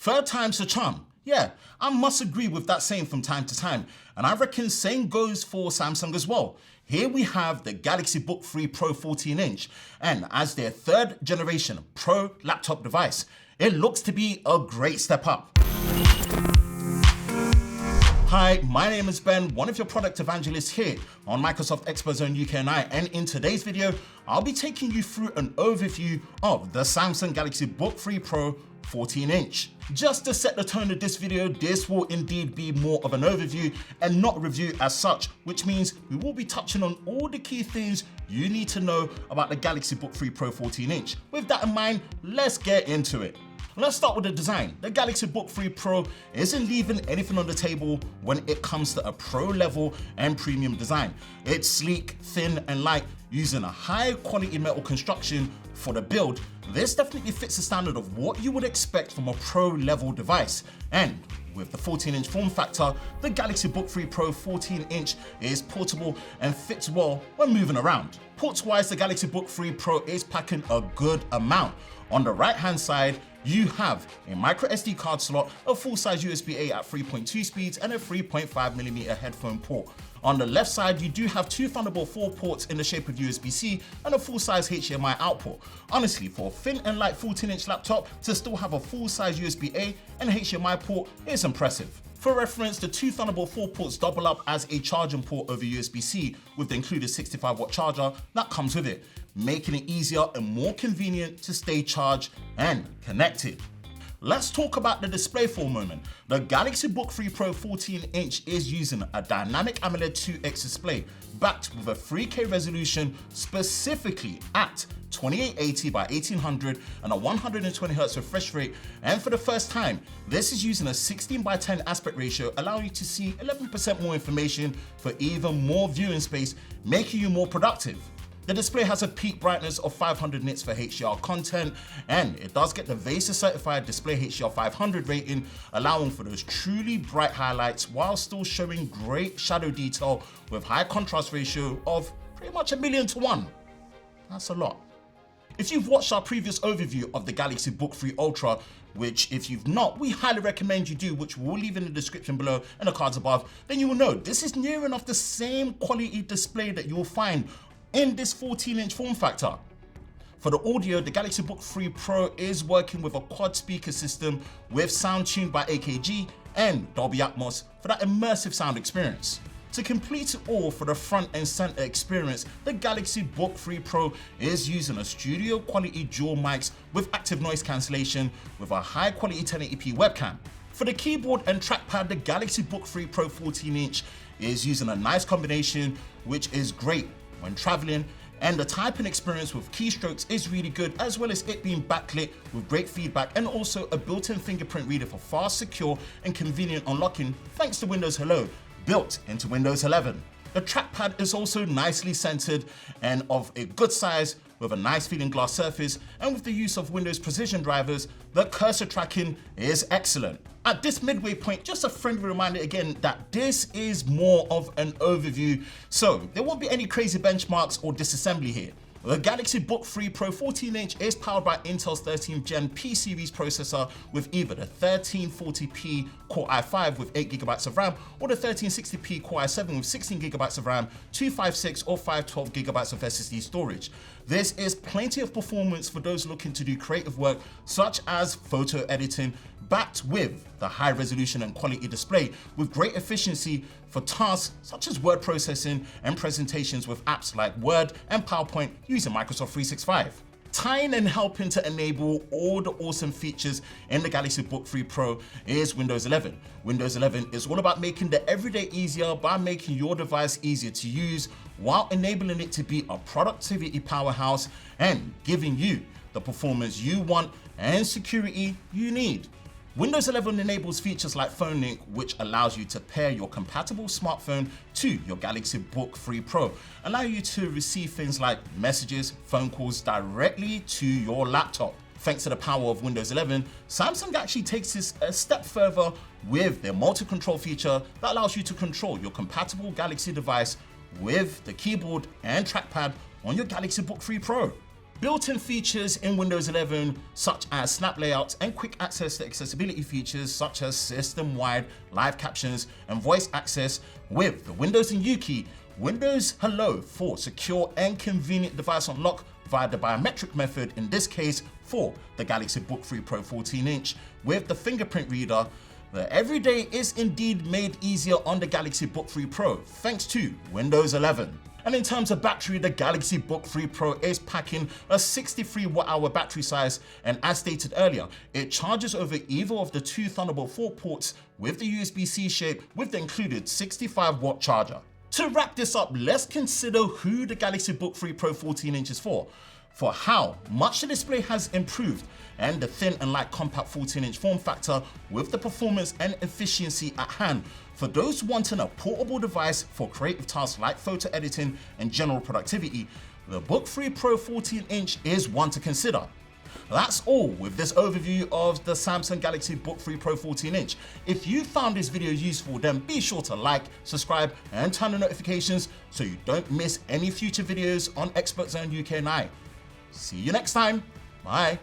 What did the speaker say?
Third time's the charm. Yeah, I must agree with that saying from time to time, and I reckon same goes for Samsung as well. Here we have the Galaxy Book3 Pro 14-inch, and as their third generation Pro laptop device, it looks to be a great step up. Hi, my name is Ben, one of your product evangelists here on Microsoft Expo Zone UK and I, and in today's video, I'll be taking you through an overview of the Samsung Galaxy Book3 Pro 14-inch. Just to set the tone of this video, this will indeed be more of an overview and not a review as such, which means we will be touching on all the key things you need to know about the Galaxy Book3 Pro 14-inch. With that in mind, let's get into it. Let's start with the design. The Galaxy Book3 Pro isn't leaving anything on the table when it comes to a pro level and premium design. It's sleek, thin, and light, using a high quality metal construction for the build. This definitely fits the standard of what you would expect from a pro level device. And with the 14-inch form factor, the Galaxy Book3 Pro 14-inch is portable and fits well when moving around. Ports-wise, the Galaxy Book3 Pro is packing a good amount. On the right-hand side, you have a micro SD card slot, a full-size USB-A at 3.2 speeds, and a 3.5mm headphone port. On the left side, you do have two Thunderbolt 4 ports in the shape of USB-C and a full-size HDMI output. Honestly, for a thin and light 14-inch laptop, to still have a full-size USB-A and HDMI port is impressive. For reference, the two Thunderbolt 4 ports double up as a charging port over USB-C with the included 65-watt charger that comes with it, making it easier and more convenient to stay charged and connected. Let's talk about the display for a moment. The Galaxy Book3 Pro 14-inch is using a dynamic AMOLED 2X display backed with a 3K resolution, specifically at 2880 by 1800 and a 120Hz refresh rate, and for the first time, this is using a 16:10 aspect ratio, allowing you to see 11% more information for even more viewing space, making you more productive. The display has a peak brightness of 500 nits for HDR content, and it does get the VESA certified display HDR 500 rating, allowing for those truly bright highlights while still showing great shadow detail with high contrast ratio of pretty much 1,000,000:1. That's a lot. If you've watched our previous overview of the Galaxy Book3 Ultra, which if you've not, we highly recommend you do, which we'll leave in the description below and the cards above, then you will know this is near enough the same quality display that you'll find in this 14-inch form factor. For the audio, the Galaxy Book3 Pro is working with a quad speaker system with sound tuned by AKG and Dolby Atmos for that immersive sound experience. To complete it all for the front and center experience, the Galaxy Book3 Pro is using a studio quality dual mics with active noise cancellation with a high quality 1080p webcam. For the keyboard and trackpad, the Galaxy Book3 Pro 14-inch is using a nice combination, which is great when traveling, and the typing experience with keystrokes is really good, as well as it being backlit with great feedback and also a built-in fingerprint reader for fast, secure, and convenient unlocking thanks to Windows Hello, built into Windows 11. The trackpad is also nicely centered and of a good size with a nice feeling glass surface, and with the use of Windows Precision drivers, the cursor tracking is excellent. At this midway point, just a friendly reminder again that this is more of an overview, so there won't be any crazy benchmarks or disassembly here. The Galaxy Book3 Pro 14-inch is powered by Intel's 13th Gen P-Series processor with either the 1340p Core i5 with 8GB of RAM or the 1360p Core i7 with 16GB of RAM, 256 or 512GB of SSD storage. This is plenty of performance for those looking to do creative work such as photo editing, backed with the high resolution and quality display with great efficiency for tasks such as word processing and presentations with apps like Word and PowerPoint using Microsoft 365. Tying and helping to enable all the awesome features in the Galaxy Book3 Pro is Windows 11. Windows 11 is all about making the everyday easier by making your device easier to use while enabling it to be a productivity powerhouse and giving you the performance you want and security you need. Windows 11 enables features like Phone Link, which allows you to pair your compatible smartphone to your Galaxy Book3 Pro, allowing you to receive things like messages, phone calls directly to your laptop. Thanks to the power of Windows 11, Samsung actually takes this a step further with their multi-control feature that allows you to control your compatible Galaxy device with the keyboard and trackpad on your Galaxy Book3 Pro. Built-in features in Windows 11 such as snap layouts and quick access to accessibility features such as system-wide live captions and voice access with the Windows and U key, Windows Hello for secure and convenient device unlock via the biometric method, in this case for the Galaxy Book3 Pro 14-inch with the fingerprint reader. The everyday is indeed made easier on the Galaxy Book3 Pro thanks to Windows 11. And in terms of battery, the Galaxy Book3 Pro is packing a 63 watt-hour battery size, and as stated earlier, it charges over either of the two Thunderbolt 4 ports with the USB-C shape with the included 65 watt charger. To wrap this up, let's consider who the Galaxy Book3 Pro 14-inch is for how much the display has improved, and the thin and light compact 14-inch form factor with the performance and efficiency at hand for those wanting a portable device for creative tasks like photo editing and general productivity. The Book3 Pro 14-inch is one to consider. That's all with this overview of the Samsung Galaxy Book3 Pro 14-inch. If you found this video useful, then be sure to like, subscribe, and turn on notifications so you don't miss any future videos on Expert Zone UK and I. See you next time. Bye.